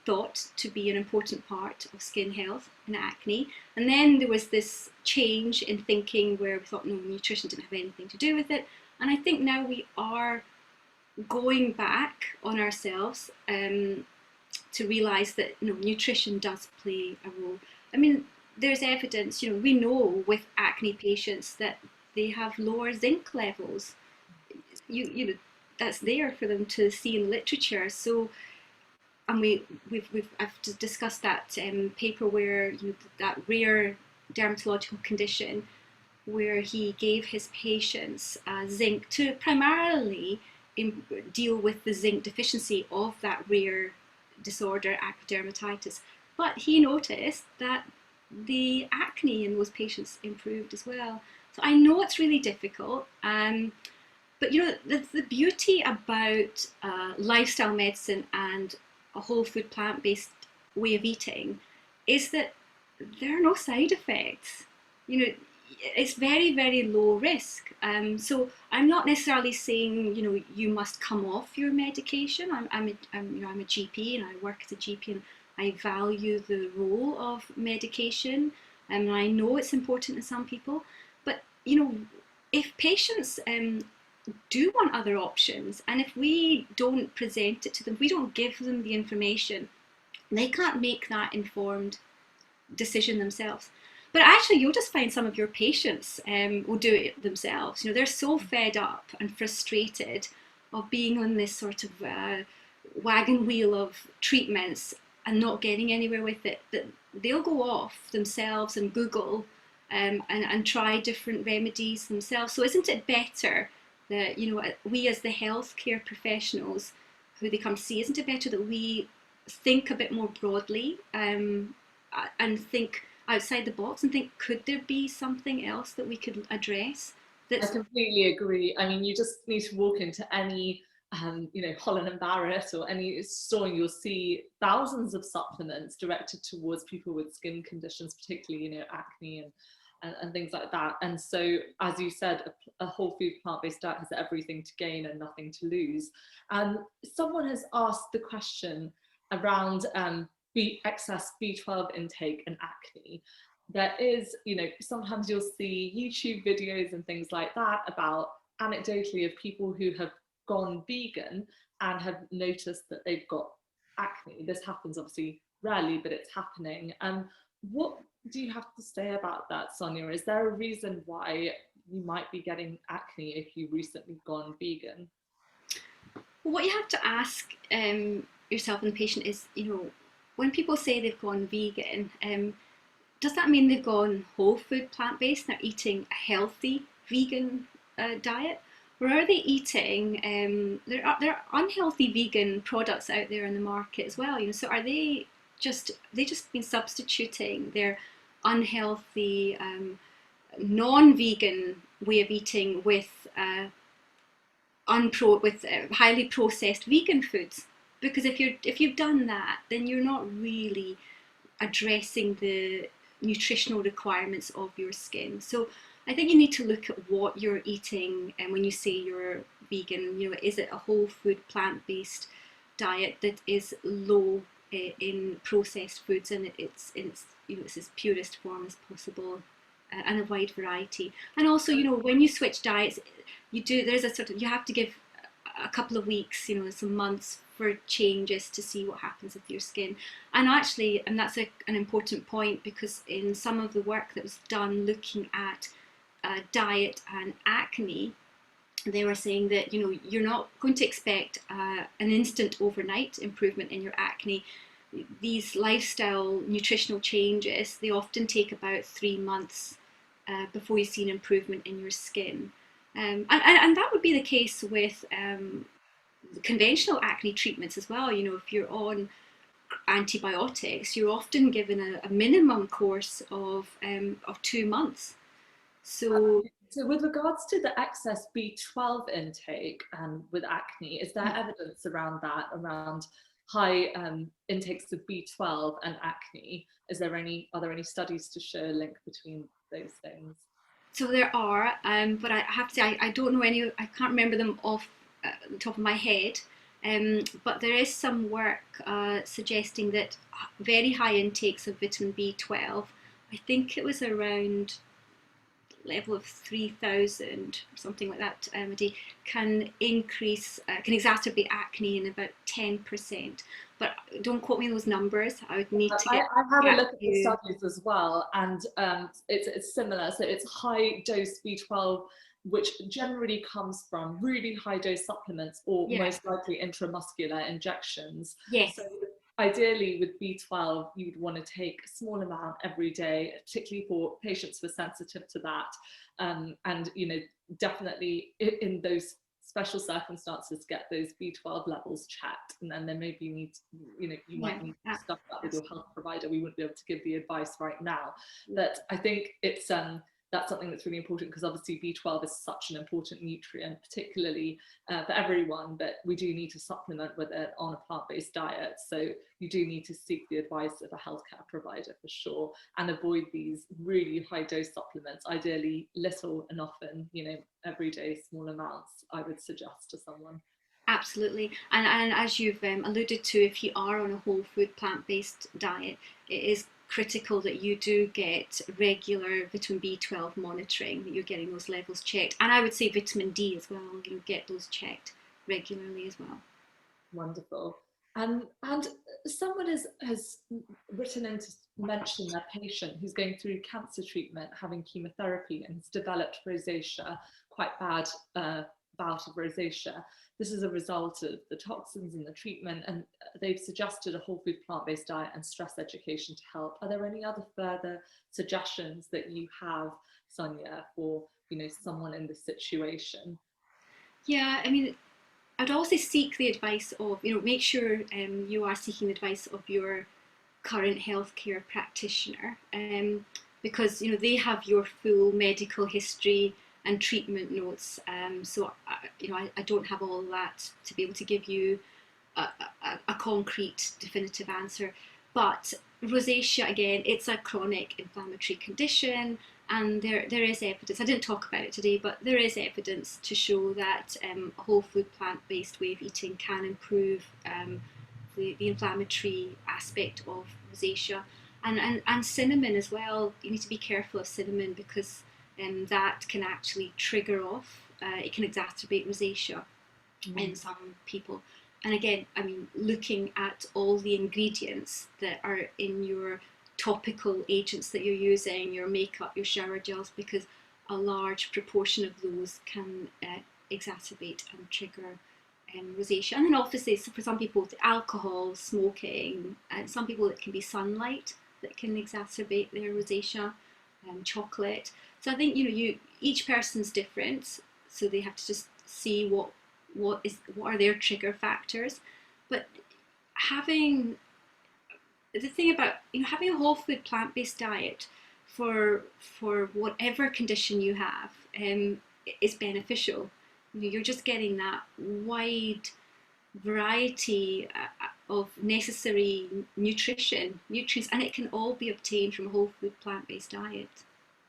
thought to be an important part of skin health and acne. And then there was this change in thinking where we thought, no, nutrition didn't have anything to do with it. And I think now we are going back on ourselves to realise that nutrition does play a role. I mean, there's evidence, we know with acne patients that they have lower zinc levels. That's there for them to see in literature. So, and I've discussed that paper where that rare dermatological condition where he gave his patients zinc to primarily deal with the zinc deficiency of that rare disorder, acne dermatitis. But he noticed that the acne in those patients improved as well. So I know it's really difficult, but the beauty about lifestyle medicine and a whole food plant-based way of eating is that there are no side effects. It's very, very low risk. So I'm not necessarily saying you must come off your medication. I'm a GP and I work as a GP and I value the role of medication, and I know it's important in some people. But if patients do want other options, and if we don't present it to them, we don't give them the information, they can't make that informed decision themselves. But actually, you'll just find some of your patients will do it themselves. They're so fed up and frustrated of being on this sort of wagon wheel of treatments and not getting anywhere with it, that they'll go off themselves and Google and try different remedies themselves. So isn't it better that we as the healthcare professionals who they come to see, isn't it better that we think a bit more broadly, and think outside the box and think, could there be something else that we could address I that's completely agree. I mean, you just need to walk into any, Holland and Barrett or any store, and you'll see thousands of supplements directed towards people with skin conditions, particularly, acne and things like that. And so, as you said, a whole food plant-based diet has everything to gain and nothing to lose. And someone has asked the question around excess B12 intake and acne. There is, sometimes you'll see YouTube videos and things like that about anecdotally of people who have gone vegan and have noticed that they've got acne. This happens obviously rarely, but it's happening. What do you have to say about that, Sonia? Is there a reason why you might be getting acne if you've recently gone vegan? what you have to ask yourself and the patient is, when people say they've gone vegan, does that mean they've gone whole food plant based? They're eating a healthy vegan diet, or are they eating? There are unhealthy vegan products out there in the market as well. So are they just been substituting their unhealthy non-vegan way of eating with highly processed vegan foods? Because if you've done that, then you're not really addressing the nutritional requirements of your skin. So I think you need to look at what you're eating, and when you say you're vegan, is it a whole food plant-based diet that is low in processed foods, and it's as purest form as possible, and a wide variety. And also, when you switch diets, you have to give a couple of weeks, some months for changes to see what happens with your skin. And actually, and that's an important point, because in some of the work that was done looking at diet and acne, they were saying that you're not going to expect an instant overnight improvement in your acne. These lifestyle nutritional changes, they often take about 3 months before you see an improvement in your skin. And that would be the case with conventional acne treatments as well. If you're on antibiotics, you're often given a minimum course of 2 months. So So with regards to the excess B12 intake with acne, is there evidence around that, around high intakes of B12 and acne? Are there any studies to show a link between those things? So there are, but I have to say I don't know any. I can't remember them off the top of my head. But there is some work suggesting that very high intakes of vitamin B12, I think it was around level of 3,000 or something like that a day, can exacerbate acne in about 10%. But don't quote me on those numbers. I would need to I had a back look to at the you. studies as well, and it's similar. So it's high dose B12, which generally comes from really high dose supplements or Yeah. most likely intramuscular injections. Yes. So ideally with B12, you would want to take a small amount every day, particularly for patients who are sensitive to that. And definitely in those special circumstances, get those B12 levels checked, and then there maybe you Yeah. might need to discuss that with your health provider. We wouldn't be able to give the advice right now, but I think it's that's something that's really important, because obviously B12 is such an important nutrient, particularly for everyone, but we do need to supplement with it on a plant-based diet. So you do need to seek the advice of a healthcare provider for sure, and avoid these really high dose supplements, ideally little and often, every day, small amounts, I would suggest to someone. Absolutely. And as you've alluded to, if you are on a whole food plant based diet, it is critical that you do get regular vitamin B12 monitoring, that you're getting those levels checked. And I would say vitamin D as well, get those checked regularly as well. Wonderful. And someone has written in to mention their patient who's going through cancer treatment, having chemotherapy, and has developed rosacea, quite bad bout of rosacea. This is a result of the toxins in the treatment, and they've suggested a whole food plant-based diet and stress education to help. Are there any other further suggestions that you have, Sonia, for someone in this situation? Yeah, I mean, I'd also seek the advice of, make sure you are seeking the advice of your current healthcare practitioner, because they have your full medical history and treatment notes. So I don't have all that to be able to give you a concrete, definitive answer. But rosacea, again, it's a chronic inflammatory condition, and there is evidence. I didn't talk about it today, but there is evidence to show that a whole food plant-based way of eating can improve the inflammatory aspect of rosacea. And cinnamon as well. You need to be careful of cinnamon because that can actually trigger off. It can exacerbate rosacea in some people. And again, I mean, looking at all the ingredients that are in your topical agents that you're using, your makeup, your shower gels, because a large proportion of those can exacerbate and trigger rosacea. And then obviously, so for some people, the alcohol, smoking, and some people it can be sunlight that can exacerbate their rosacea, chocolate. So I think each person's different, so they have to just see what are their trigger factors. But having the thing about having a whole food plant-based diet for whatever condition you have is beneficial. You're just getting that wide variety of necessary nutrients, and it can all be obtained from a whole food plant-based diet.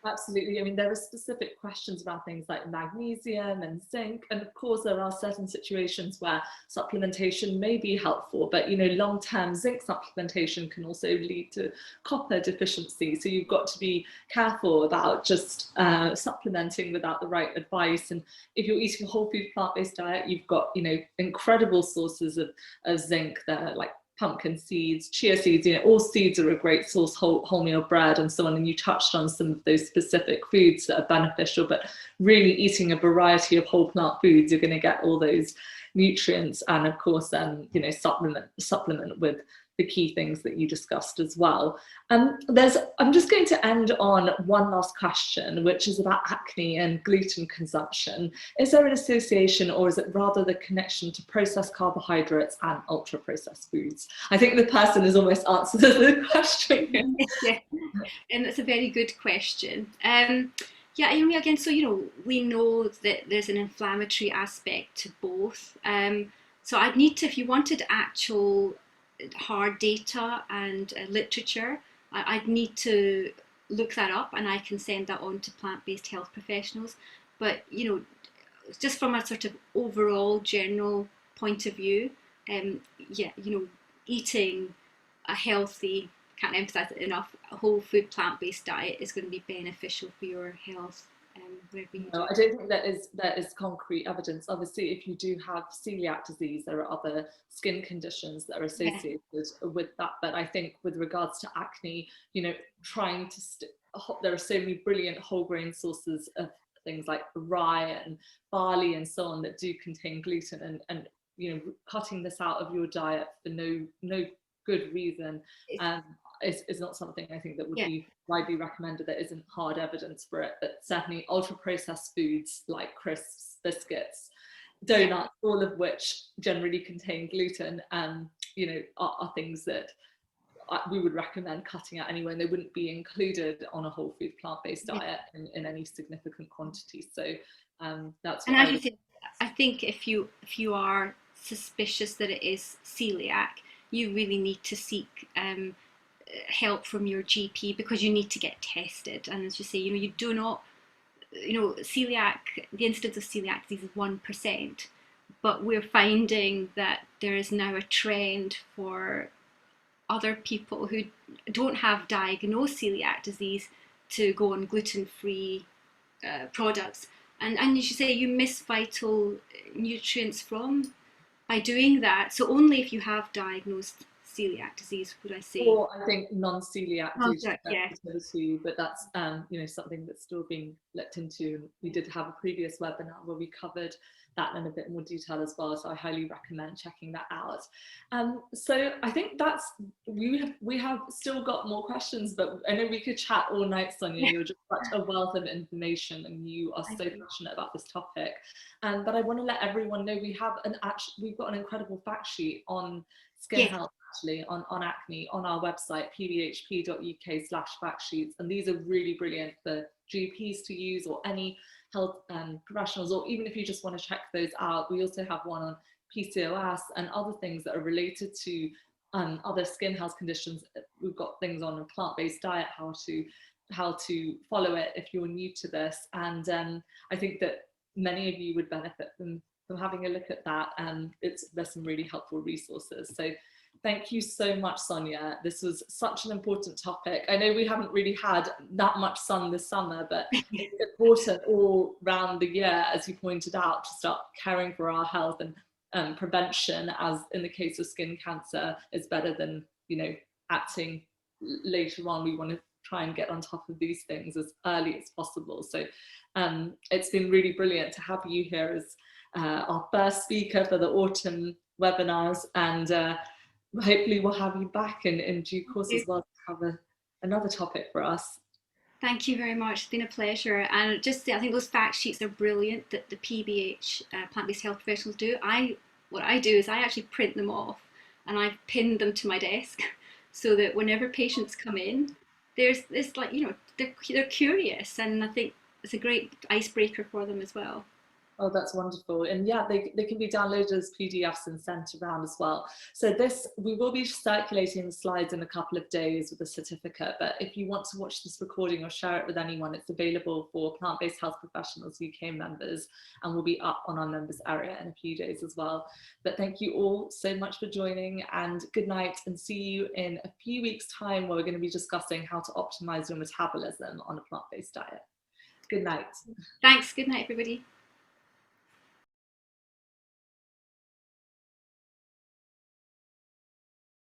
Absolutely. I mean, there are specific questions about things like magnesium and zinc. And of course, there are certain situations where supplementation may be helpful, but, long-term zinc supplementation can also lead to copper deficiency. So you've got to be careful about just supplementing without the right advice. And if you're eating a whole food plant-based diet, you've got, incredible sources of zinc there, like pumpkin seeds, chia seeds, all seeds are a great source, wholemeal bread and so on. And you touched on some of those specific foods that are beneficial, but really eating a variety of whole plant foods, you're going to get all those nutrients. And of course, then, supplement with the key things that you discussed as well. I'm just going to end on one last question, which is about acne and gluten consumption. Is there an association, or is it rather the connection to processed carbohydrates and ultra processed foods? I think the person has almost answered the question. Yeah, and that's a very good question. Yeah, again, so we know that there's an inflammatory aspect to both. So I'd need to, if you wanted actual hard data and literature, I'd need to look that up, and I can send that on to plant-based health professionals. But just from a sort of overall general point of view, eating a healthy, can't emphasize it enough, a whole food plant-based diet is going to be beneficial for your health. No, I don't think there is concrete evidence. Obviously, if you do have celiac disease, there are other skin conditions that are associated with that. But I think with regards to acne, trying to there are so many brilliant whole grain sources of things like rye and barley and so on that do contain gluten, and cutting this out of your diet for no good reason is not something I think that would be widely recommended. There isn't hard evidence for it, but certainly ultra processed foods like crisps, biscuits, donuts, all of which generally contain gluten, are things that we would recommend cutting out anyway, and they wouldn't be included on a whole food plant-based diet in any significant quantity. So that's what I think if you are suspicious that it is celiac, you really need to seek help from your GP, because you need to get tested. And as you say, you do not, celiac, the incidence of celiac disease is 1%, but we're finding that there is now a trend for other people who don't have diagnosed celiac disease to go on gluten-free products. And as you say, you miss vital nutrients by doing that. So only if you have diagnosed celiac disease, would I say? Or I think non-celiac due to Yeah. sensitivity, but that's something that's still being looked into. We did have a previous webinar where we covered that in a bit more detail as well, so I highly recommend checking that out. So I think we have still got more questions, but I know we could chat all night, Sonia. You're just such a wealth of information, and you are so passionate about this topic. But I want to let everyone know we've got an incredible fact sheet on skin health, actually, on acne on our website, pbhp.uk/fact sheets, and these are really brilliant for GPs to use, or any health professionals, or even if you just want to check those out. We also have one on PCOS and other things that are related to other skin health conditions. We've got things on a plant-based diet, how to follow it if you're new to this, and I think that many of you would benefit from having a look at that. There's some really helpful resources. So thank you so much, Sonia. This was such an important topic. I know we haven't really had that much sun this summer, but it's important all round the year, as you pointed out, to start caring for our health, and prevention, as in the case of skin cancer, is better than acting later on. We want to try and get on top of these things as early as possible. So it's been really brilliant to have you here as our first speaker for the autumn webinars, and hopefully we'll have you back in due course as well to cover another topic for us. Thank you very much. It's been a pleasure. And I think those fact sheets are brilliant that the PBH, plant-based health professionals, do. What I do is I actually print them off and I pin them to my desk so that whenever patients come in, there's this, like, they're curious, and I think it's a great icebreaker for them as well. Oh, that's wonderful. And yeah, they can be downloaded as PDFs and sent around as well. So we will be circulating the slides in a couple of days with a certificate, but if you want to watch this recording or share it with anyone, it's available for Plant-Based Health Professionals UK members, and will be up on our members area in a few days as well. But thank you all so much for joining, and good night, and see you in a few weeks' time, where we're going to be discussing how to optimize your metabolism on a plant-based diet. Good night. Thanks. Good night, everybody.